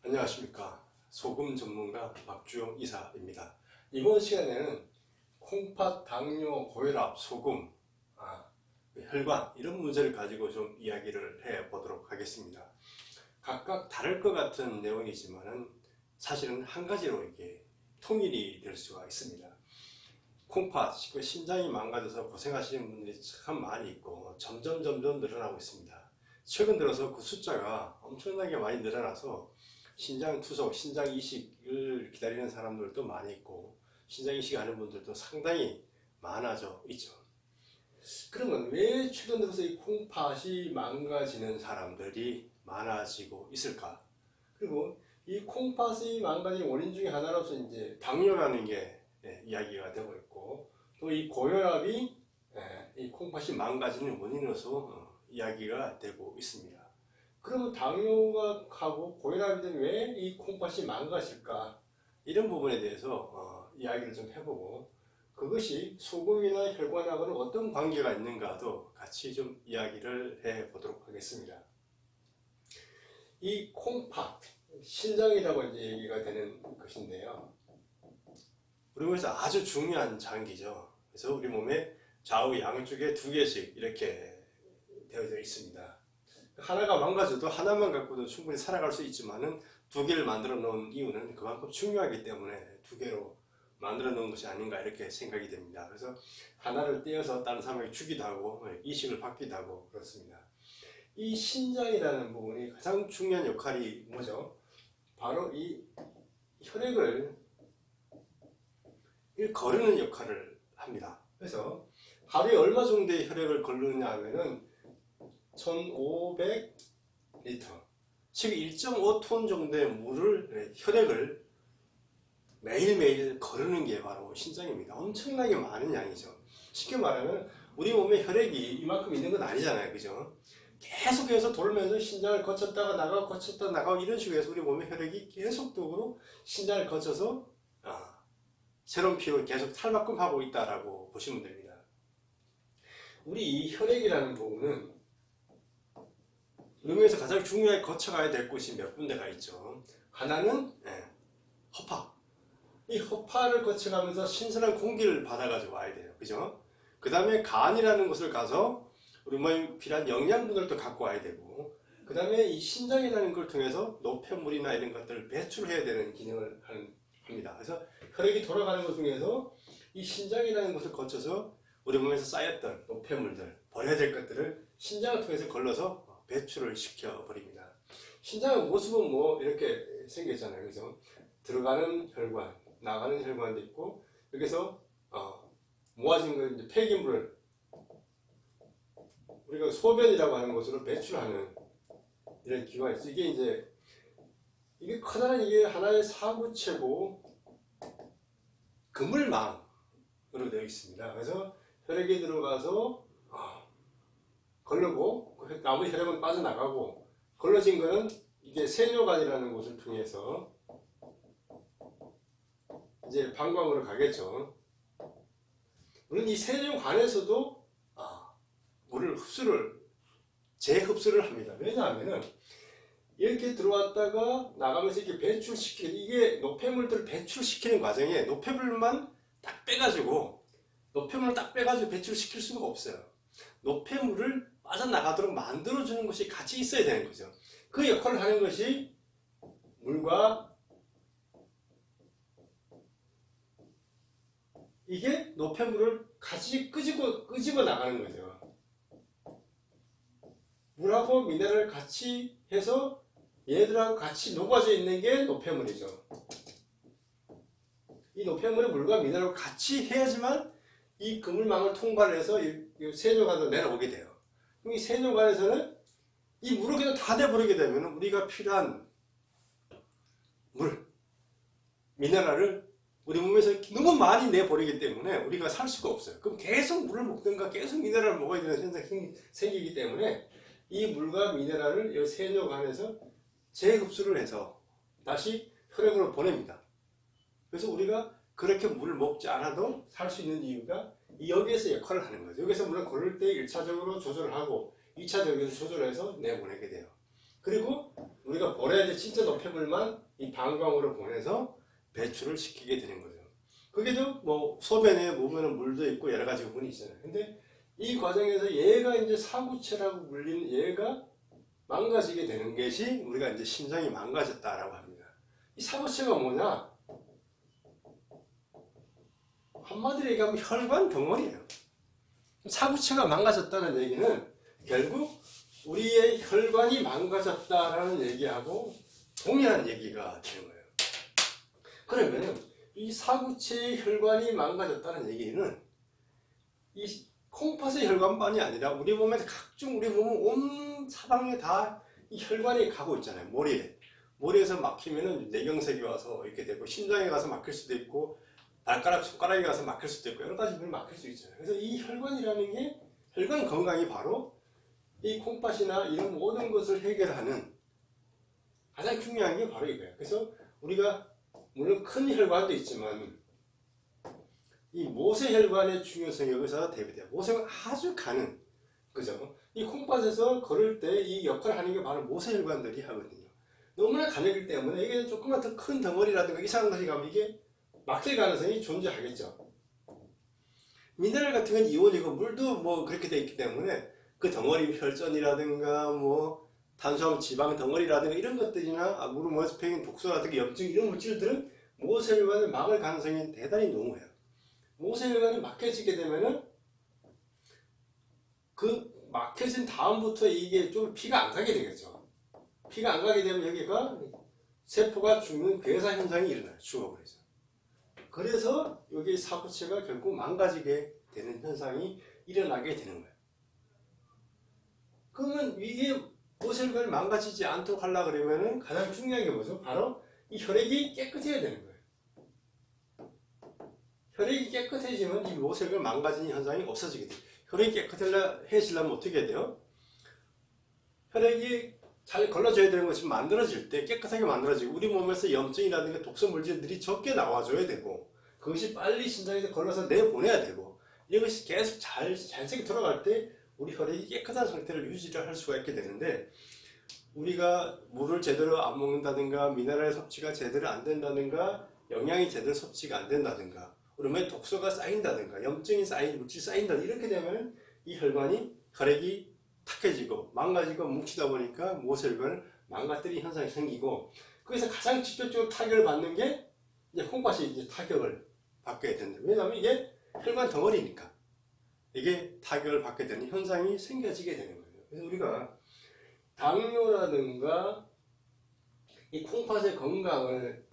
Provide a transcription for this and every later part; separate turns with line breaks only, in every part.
안녕하십니까. 소금 전문가 박주영 이사입니다. 이번 시간에는 콩팥, 당뇨, 고혈압, 소금, 혈관 이런 문제를 가지고 좀 이야기를 해보도록 하겠습니다. 각각 다를 것 같은 내용이지만은 사실은 한 가지로 이게 통일이 될 수가 있습니다. 콩팥, 신장이 망가져서 고생하시는 분들이 참 많이 있고 점점 늘어나고 있습니다. 최근 들어서 그 숫자가 엄청나게 많이 늘어나서 신장 투석, 신장 이식을 기다리는 사람들도 많이 있고 신장 이식하는 분들도 상당히 많아져 있죠. 그러면 왜 최근 들어서 이 콩팥이 망가지는 사람들이 많아지고 있을까? 그리고 이 콩팥이 망가지는 원인 중에 하나로서 이제 당뇨라는 게 이야기가 되고 있고, 또 이 고혈압이 이 콩팥이 망가지는 원인으로서 이야기가 되고 있습니다. 그러면 당뇨가 하고 고혈압인데 왜 이 콩팥이 망가질까? 이런 부분에 대해서 이야기를 좀 해보고, 그것이 소금이나 혈관하고는 어떤 관계가 있는가도 같이 좀 이야기를 해보도록 하겠습니다. 이 콩팥, 신장이라고 이제 얘기가 되는 것인데요. 우리 몸에서 아주 중요한 장기죠. 그래서 우리 몸에 좌우 양쪽에 두 개씩 이렇게 되어져 있습니다. 하나가 망가져도 하나만 갖고도 충분히 살아갈 수 있지만은 두 개를 만들어 놓은 이유는 그만큼 중요하기 때문에 두 개로 만들어 놓은 것이 아닌가 이렇게 생각이 됩니다. 그래서 하나를 떼어서 다른 사람에게 주기도 하고 이식을 받기도 하고 그렇습니다. 이 신장이라는 부분이 가장 중요한 역할이 뭐죠? 바로 이 혈액을 거르는 역할을 합니다. 그래서 하루에 얼마 정도의 혈액을 거르느냐 하면은 1500리터, 즉 1.5톤 정도의 물을, 혈액을 매일매일 거르는 게 바로 신장입니다. 엄청나게 많은 양이죠. 쉽게 말하면 우리 몸에 혈액이 이만큼 있는 건 아니잖아요. 그죠? 계속해서 돌면서 신장을 거쳤다가 나가고 거쳤다가 나가고 이런 식으로 해서 우리 몸에 혈액이 계속적으로 신장을 거쳐서 새로운 피로 계속 탈바꿈 하고 있다라고 보시면 됩니다. 우리 이 혈액이라는 부분은 우리 몸에서 가장 중요하게 거쳐가야 될 곳이 몇 군데가 있죠. 하나는 허파. 이 허파를 거쳐가면서 신선한 공기를 받아가지고 와야 돼요. 그죠? 그 다음에 간이라는 곳을 가서 우리 몸에 필요한 영양분을 또 갖고 와야 되고, 그 다음에 이 신장이라는 걸 통해서 노폐물이나 이런 것들을 배출해야 되는 기능을 합니다. 그래서 혈액이 돌아가는 것 중에서 이 신장이라는 것을 거쳐서 우리 몸에서 쌓였던 노폐물들, 버려야 될 것들을 신장을 통해서 걸러서 배출을 시켜버립니다. 신장의 모습은 뭐 이렇게 생겼잖아요. 그래서 들어가는 혈관, 나가는 혈관도 있고, 여기서 모아진 걸 이제 폐기물을 우리가 소변이라고 하는 것으로 배출하는 이런 기관이 있어요. 이게 커다란 이게 하나의 사구체고 그물망으로 되어 있습니다. 그래서 혈액이 들어가서 걸르고 나머지 혈액은 빠져나가고, 걸러진 거는 이게 세뇨관이라는 곳을 통해서 이제 방광으로 가겠죠. 물론 이 세뇨관에서도 물을 재흡수를 합니다. 왜냐하면은 이렇게 들어왔다가 나가면서 이렇게 이게 노폐물들을 배출시키는 과정에 노폐물을 딱 빼가지고 배출시킬 수가 없어요. 노폐물을 빠져나가도록 만들어주는 것이 같이 있어야 되는 거죠. 그 역할을 하는 것이 물과 이게 노폐물을 같이 끄집어 나가는 거죠. 물하고 미네랄을 같이 해서 얘들하고 같이 녹아져 있는 게 노폐물이죠. 이 노폐물을 물과 미네랄을 같이 해야지만 이 그물망을 통과를 해서 이 세뇨관으로 내려오게 돼요. 그럼 이 세뇨관에서는 이 물을 그냥 다 내버리게 되면 우리가 필요한 물, 미네랄을 우리 몸에서 너무 많이 내버리기 때문에 우리가 살 수가 없어요. 그럼 계속 물을 먹든가 계속 미네랄을 먹어야 되는 현상이 생기기 때문에 이 물과 미네랄을 이 세뇨관에서 재흡수를 해서 다시 혈액으로 보냅니다. 그래서 우리가 그렇게 물을 먹지 않아도 살 수 있는 이유가 여기에서 역할을 하는 거죠. 여기서 물을 고를 때 1차적으로 조절을 하고 2차적으로 조절해서 내보내게 돼요. 그리고 우리가 버려야 될 진짜 노폐물만 이 방광으로 보내서 배출을 시키게 되는 거죠. 그게도 뭐 소변에 보면은 물도 있고 여러 가지 부분이 있잖아요. 근데 이 과정에서 얘가 이제 사구체라고 불리는 얘가 망가지게 되는 것이 우리가 이제 심장이 망가졌다라고 합니다. 이 사구체가 뭐냐? 한마디로 얘기하면 혈관 덩어리예요. 사구체가 망가졌다는 얘기는 결국 우리의 혈관이 망가졌다라는 얘기하고 동일한 얘기가 되는 거예요. 그러면 이 사구체의 혈관이 망가졌다는 얘기는 이 콩팥의 혈관만이 아니라 우리 몸에 각종 우리 몸 온 사방에 다 이 혈관이 가고 있잖아요. 머리에서 막히면은 뇌경색이 와서 이렇게 되고 심장에 가서 막힐 수도 있고 발가락, 손가락에 가서 막힐 수도 있고 여러 가지 부분이 막힐 수 있잖아요. 그래서 이 혈관이라는 게 혈관 건강이 바로 이 콩팥이나 이런 모든 것을 해결하는 가장 중요한 게 바로 이거예요. 그래서 우리가 물론 큰 혈관도 있지만 이 모세혈관의 중요성이 여기서 대비돼요. 모세혈관 아주 가는, 그죠? 이 콩팥에서 걸을 때 이 역할을 하는 게 바로 모세혈관들이 하거든요. 너무나 가늘기 때문에 이게 조금만 더 큰 덩어리라든가 이상한 것이 가면 이게 막힐 가능성이 존재하겠죠. 미네랄 같은 건 이온이고 물도 뭐 그렇게 되어 있기 때문에 그 덩어리 혈전이라든가 뭐 탄수화물 지방 덩어리라든가 이런 것들이나 물은 모세폐인 독소라든가 염증 이런 물질들은 모세혈관을 막을 가능성이 대단히 높아요. 모세혈관이 막혀지게 되면은 그 막혀진 다음부터 이게 좀 피가 안 가게 되겠죠. 피가 안 가게 되면 여기가 세포가 죽는 괴사 현상이 일어나요. 죽어버리죠. 그래서 여기 사구체가 결국 망가지게 되는 현상이 일어나게 되는 거예요. 그러면 이게 모세혈관이 망가지지 않도록 하려고 그러면은 가장 중요한 게 뭐죠? 바로 이 혈액이 깨끗해야 되는 거예요. 혈액이 깨끗해지면 이 모세혈관 망가지는 현상이 없어지게 돼요. 혈액이 깨끗해지려면 어떻게 해야 돼요? 혈액이 잘 걸러져야 되는 것이 만들어질 때 깨끗하게 만들어지고 우리 몸에서 염증이라든가 독소 물질들이 적게 나와줘야 되고 그것이 빨리 심장에서 걸러서 내보내야 되고 이것이 계속 자연스럽게 돌아갈 때 우리 혈액이 깨끗한 상태를 유지를 할 수가 있게 되는데 우리가 물을 제대로 안 먹는다든가 미네랄 섭취가 제대로 안 된다든가 영양이 제대로 섭취가 안 된다든가 우리 몸에 독소가 쌓인다든가 염증이 물질이 쌓인다든가 이렇게 되면 이 혈액이 탁해지고 망가지고 뭉치다 보니까 모세혈관을 망가뜨리는 현상이 생기고 그래서 가장 직접적으로 타격을 받는 게 이제 콩팥이 이제 타격을 받게 된다. 왜냐하면 이게 혈관 덩어리니까 이게 타격을 받게 되는 현상이 생겨지게 되는 거예요. 그래서 우리가 당뇨라든가 이 콩팥의 건강을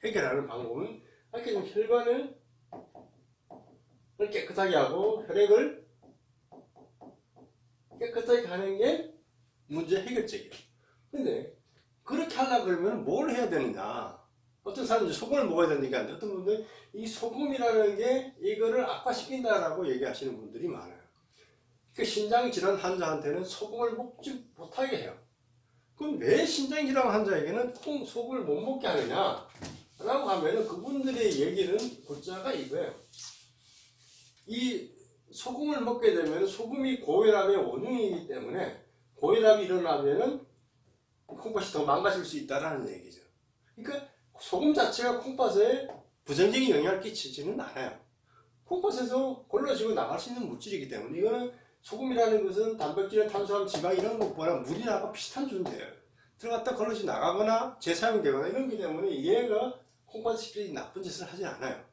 해결하는 방법은 이렇게 좀 혈관을 깨끗하게 하고 혈액을 깨끗하게 하는 게 문제 해결책이에요. 근데 그렇게 하려고 그러면 뭘 해야 되느냐? 어떤 사람은 소금을 먹어야 되니까 어떤 분들은 이 소금이라는 게 이거를 악화시킨다라고 얘기하시는 분들이 많아요. 그 신장질환 환자한테는 소금을 먹지 못하게 해요. 그럼 왜 신장질환 환자에게는 소금을 못 먹게 하느냐? 라고 하면은 그분들의 얘기는 골자가 이거예요. 이 소금을 먹게 되면 소금이 고혈압의 원흉이기 때문에 고혈압이 일어나면은 콩팥이 더 망가질 수 있다는 얘기죠. 그러니까 소금 자체가 콩팥에 부정적인 영향을 끼치지는 않아요. 콩팥에서 걸러지고 나갈 수 있는 물질이기 때문에 이거는 소금이라는 것은 단백질, 탄수화물, 지방 이런 것보다 물이나 비슷한 존재예요. 들어갔다 걸러지 나가거나 재사용되거나 이런 게 때문에 얘가 콩팥이 나쁜 짓을 하지 않아요.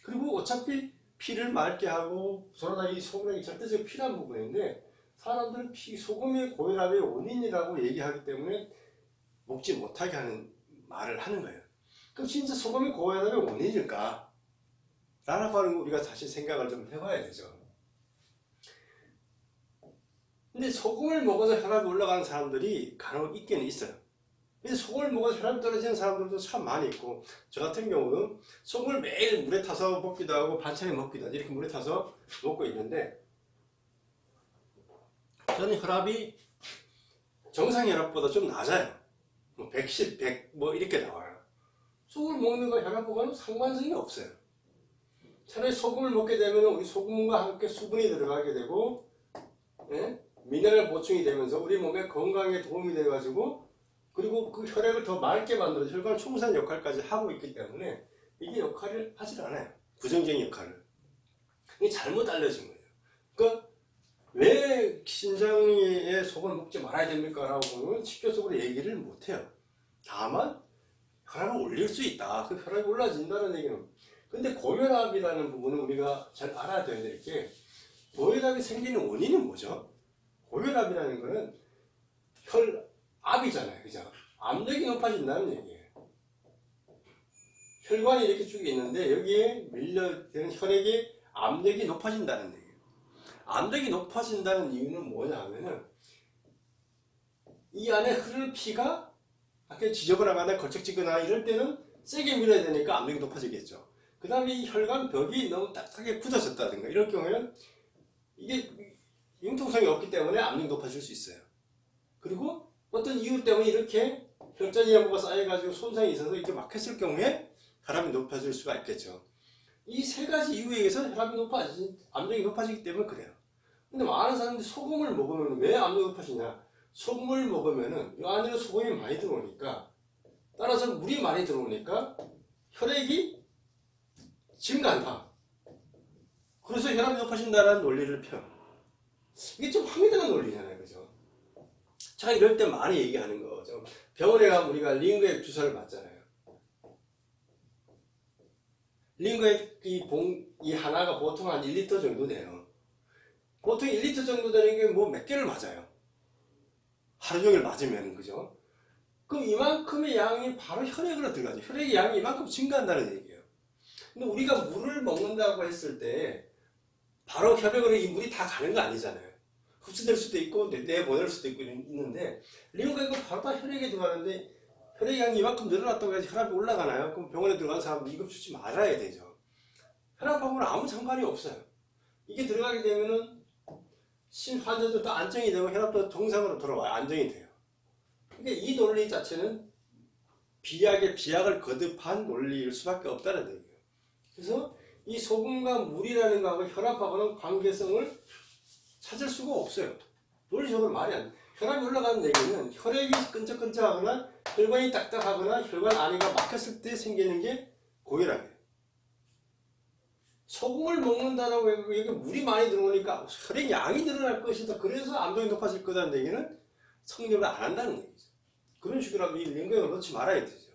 그리고 어차피 피를 맑게 하고 저러다 이 소금이 절대적으로 필요한 부분인데 사람들은 소금이 고혈압의 원인이라고 얘기하기 때문에 먹지 못하게 하는 말을 하는 거예요. 그럼 진짜 소금이 고혈압의 원인일까? 라고 하는 거 우리가 다시 생각을 좀 해봐야 되죠. 근데 소금을 먹어서 혈압이 올라가는 사람들이 간혹 있기는 있어요. 근데 소금을 먹어서 혈압이 떨어지는 사람들도 참 많이 있고 저 같은 경우는 소금을 매일 물에 타서 먹기도 하고 반찬에 먹기도 하고 이렇게 물에 타서 먹고 있는데 저는 혈압이 정상 혈압보다 좀 낮아요. 뭐 110, 100 뭐 이렇게 나와요. 소금을 먹는 거 혈압과는 상관성이 없어요. 차라리 소금을 먹게 되면 우리 소금과 함께 수분이 들어가게 되고 미네랄 보충이 되면서 우리 몸의 건강에 도움이 돼가지고 그리고 그 혈액을 더 맑게 만들어서 혈관 청소하는 역할까지 하고 있기 때문에 이게 역할을 하질 않아요. 부정적인 역할을. 이게 잘못 알려진 거예요. 그러니까 왜 신장에 소금을 먹지 말아야 됩니까? 라고 보면 직접적으로 얘기를 못해요. 다만 혈압을 올릴 수 있다. 그 혈압이 올라진다는 얘기는. 근데 고혈압이라는 부분은 우리가 잘 알아야 될 게, 고혈압이 생기는 원인은 뭐죠? 고혈압이라는 거는 혈압이잖아요. 그죠? 압력이 높아진다는 얘기예요. 혈관이 이렇게 쭉 있는데 여기에 밀려드는 혈액의 압력이 높아진다는 얘기예요. 압력이 높아진다는 이유는 뭐냐 하면은 이 안에 흐를 피가 아까 지저분하거나 걸쭉지거나 이럴 때는 세게 밀어야 되니까 압력이 높아지겠죠. 그 다음에 이 혈관 벽이 너무 딱하게 굳어졌다든가 이럴 경우에는 이게 융통성이 없기 때문에 압력이 높아질 수 있어요. 그리고 어떤 이유 때문에 이렇게 혈전이 뭐가 쌓여가지고 손상이 있어서 이렇게 막혔을 경우에 혈압이 높아질 수가 있겠죠. 이 세 가지 이유에 의해서 압력이 높아지기 때문에 그래요. 근데 많은 사람들이 소금을 먹으면 왜 압력이 높아지냐? 소금을 먹으면은 이 안으로 소금이 많이 들어오니까, 따라서 물이 많이 들어오니까 혈액이 증가한다. 그래서 혈압이 높아진다는 논리를 펴. 이게 좀 황당한 논리잖아요. 그죠? 자, 이럴 때 많이 얘기하는 거죠. 병원에 가면 우리가 링거액 주사를 맞잖아요. 링거액 이 하나가 보통 한 1리터 정도 돼요. 보통 1리터 정도 되는 게 뭐 몇 개를 맞아요. 하루 종일 맞으면, 그죠? 그럼 이만큼의 양이 바로 혈액으로 들어가죠. 혈액의 양이 이만큼 증가한다는 얘기예요. 근데 우리가 물을 먹는다고 했을 때 바로 혈액으로 이 물이 다 가는 거 아니잖아요. 흡수될 수도 있고 내보낼 수도 있고 있는데, 링거액은 바로 다 혈액에 들어가는데 혈액 양이 이만큼 늘어났다고 해서 혈압이 올라가나요? 그럼 병원에 들어간 사람도 이거 주지 말아야 되죠. 혈압하고는 아무 상관이 없어요. 이게 들어가게 되면은 환자도 안정이 되고 혈압도 정상으로 돌아와요. 안정이 돼요. 그러니까 이 논리 자체는 비약에 비약을 거듭한 논리일 수밖에 없다는 얘기예요. 그래서 이 소금과 물이라는 거하고 혈압하고는 관계성을 찾을 수가 없어요. 논리적으로 말이 안 돼. 혈압이 올라가는 얘기는 혈액이 끈적끈적하거나 혈관이 딱딱하거나 혈관 안에가 막혔을 때 생기는 게 고혈압이에요. 소금을 먹는다라고 해서 여기 물이 많이 들어오니까 혈액 양이 늘어날 것이다. 그래서 압력이 높아질 거다는 얘기는 성립을 안 한다는 얘기죠. 그런 식으로 하면 이 링거액을 넣지 말아야 되죠.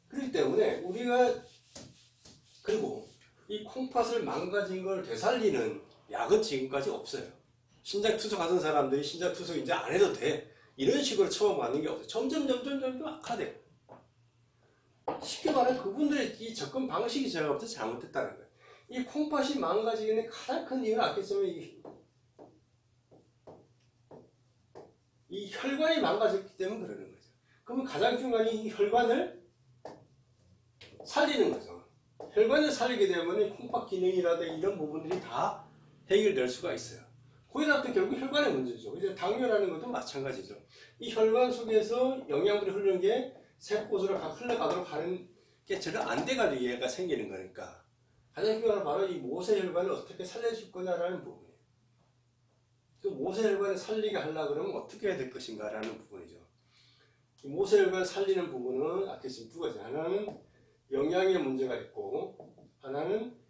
그렇기 때문에 우리가, 그리고 이 콩팥을 망가진 걸 되살리는 약은 지금까지 없어요. 신장 투석 하던 사람들이 신장 투석 이제 안 해도 돼. 이런 식으로 처방받는 게 없어요. 점점 악화돼요. 쉽게 말해 그분들의 이 접근 방식이 제가 볼 때 잘못됐다는 거예요. 이 콩팥이 망가지는 가장 큰 이유는 아겠지만 이 혈관이 망가졌기 때문에 그러는 거죠. 그러면 가장 중요한 이 혈관을 살리는 거죠. 혈관을 살리게 되면 콩팥 기능이라든가 이런 부분들이 다 해결될 수가 있어요. 고혈압도 결국 혈관의 문제죠. 이제 당뇨라는 것도 마찬가지죠. 이 혈관 속에서 영양분이 흐르는 게 세포으로 흘러가도록 하는 게 잘 안 돼가지고 얘가 생기는 거니까, 가장 중요한 건 바로 이 모세혈관을 어떻게 살려줄 거냐라는 부분이에요. 그 모세혈관을 살리게 하려고 그러면 어떻게 해야 될 것인가라는 부분이죠. 이 모세혈관을 살리는 부분은 아까 지금 두 가지. 하나는 영양의 문제가 있고, 하나는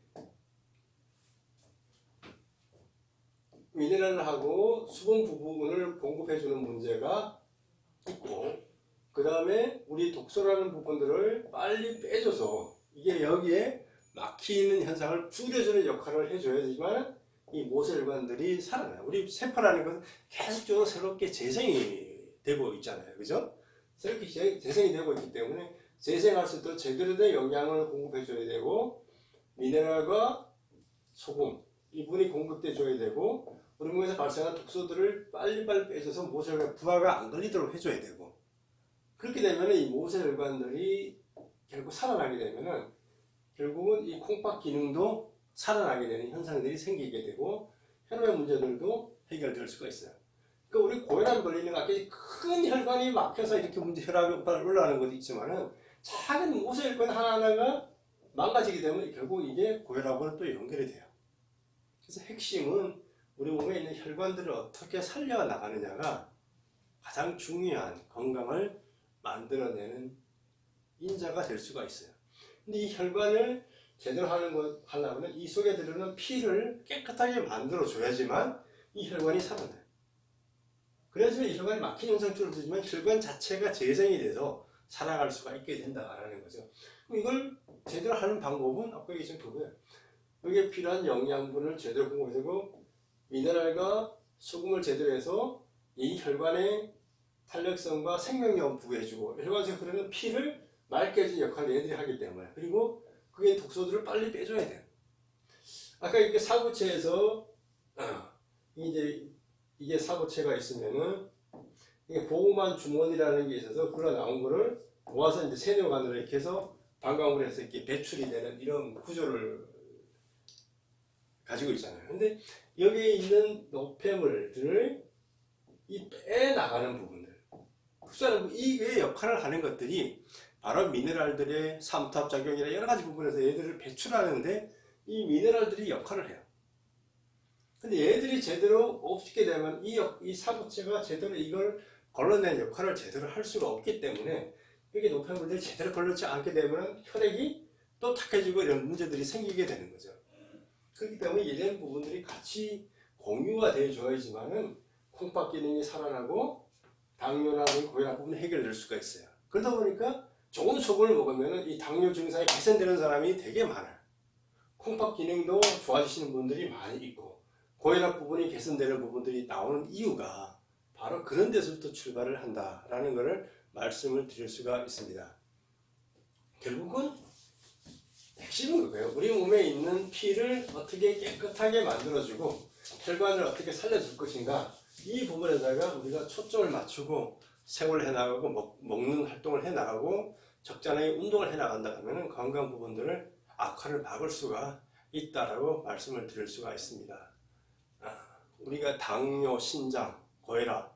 미네랄하고 수분 부분을 공급해주는 문제가 있고, 그 다음에 우리 독소라는 부분들을 빨리 빼줘서 이게 여기에 막히는 현상을 줄여주는 역할을 해줘야지만 이 모세혈관들이 살아나요. 우리 세포라는 것은 계속적으로 새롭게 재생이 되고 있잖아요. 그죠? 새롭게 재생이 되고 있기 때문에 재생할 수 있도록 제대로 된 영양을 공급해줘야 되고, 미네랄과 소금, 이분이 공급돼줘야 되고, 우리 몸에서 발생하는 독소들을 빨리빨리 빼줘서 모세혈관 부하가 안 걸리도록 해줘야 되고, 그렇게 되면 이 모세혈관들이 결국 살아나게 되면은 결국은 이 콩팥 기능도 살아나게 되는 현상들이 생기게 되고 혈압의 문제들도 해결될 수가 있어요. 그러니까 우리 고혈압 걸리는 아까 큰 혈관이 막혀서 이렇게 혈압이 올라가는 것도 있지만은 작은 모세혈관 하나하나가 망가지게 되면 결국 이게 고혈압으로 또 연결이 돼요. 그래서 핵심은 우리 몸에 있는 혈관들을 어떻게 살려 나가느냐가 가장 중요한 건강을 만들어내는 인자가 될 수가 있어요. 근데 이 혈관을 제대로 하려면 이 속에 들어있는 피를 깨끗하게 만들어 줘야지만 이 혈관이 살아나요. 그래야지만 이 혈관이 막힌 현상이 줄어들지만 혈관 자체가 재생이 돼서 살아갈 수가 있게 된다라는 거죠. 그럼 이걸 제대로 하는 방법은 아까 얘기했던 그거예요. 여기에 필요한 영양분을 제대로 공급해주고 미네랄과 소금을 제대로 해서 이 혈관의 탄력성과 생명력을 부여해주고 혈관에서 흐르는 피를 맑게 해주는 역할을 얘들이 하기 때문에 그리고 그게 독소들을 빨리 빼줘야 돼요. 아까 이렇게 사구체에서 이게 사구체가 있으면은 이게 보호만 주머니라는 게 있어서 그거 나온 거를 모아서 이제 세뇨관으로 이렇게 해서 방광으로 해서 이렇게 배출이 되는 이런 구조를 가지고 있잖아요. 근데 여기에 있는 노폐물들을 이 빼나가는 부분들, 흡수하는 이게 역할을 하는 것들이 바로 미네랄들의 삼투압작용이나 여러 가지 부분에서 얘들을 배출하는데 이 미네랄들이 역할을 해요. 근데 얘들이 제대로 없게 되면 이 사구체가 제대로 이걸 걸러내는 역할을 제대로 할 수가 없기 때문에 여기 노폐물들이 제대로 걸러지 않게 되면 혈액이 또 탁해지고 이런 문제들이 생기게 되는 거죠. 그렇기 때문에 이런 부분들이 같이 공유가 되어줘야지만은 콩팥 기능이 살아나고 당뇨나 고혈압 부분이 해결될 수가 있어요. 그러다 보니까 좋은 소금을 먹으면 이 당뇨 증상이 개선되는 사람이 되게 많아요. 콩팥 기능도 좋아지시는 분들이 많이 있고 고혈압 부분이 개선되는 부분들이 나오는 이유가 바로 그런 데서부터 출발을 한다라는 것을 말씀을 드릴 수가 있습니다. 결국은 핵심은 그거예요. 우리 몸에 있는 피를 어떻게 깨끗하게 만들어주고 혈관을 어떻게 살려줄 것인가 이 부분에다가 우리가 초점을 맞추고 생활을 해나가고 먹는 활동을 해나가고 적절하게 운동을 해나간다 하면 건강 부분들을 악화를 막을 수가 있다라고 말씀을 드릴 수가 있습니다. 우리가 당뇨, 신장, 고혈압,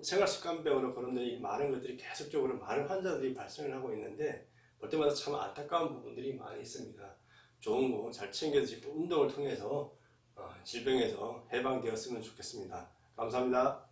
생활습관병으로 그런 많은 것들이 계속적으로 많은 환자들이 발생을 하고 있는데 볼 때마다 참 안타까운 부분들이 많이 있습니다. 좋은 거 잘 챙겨드시고 운동을 통해서 질병에서 해방되었으면 좋겠습니다. 감사합니다.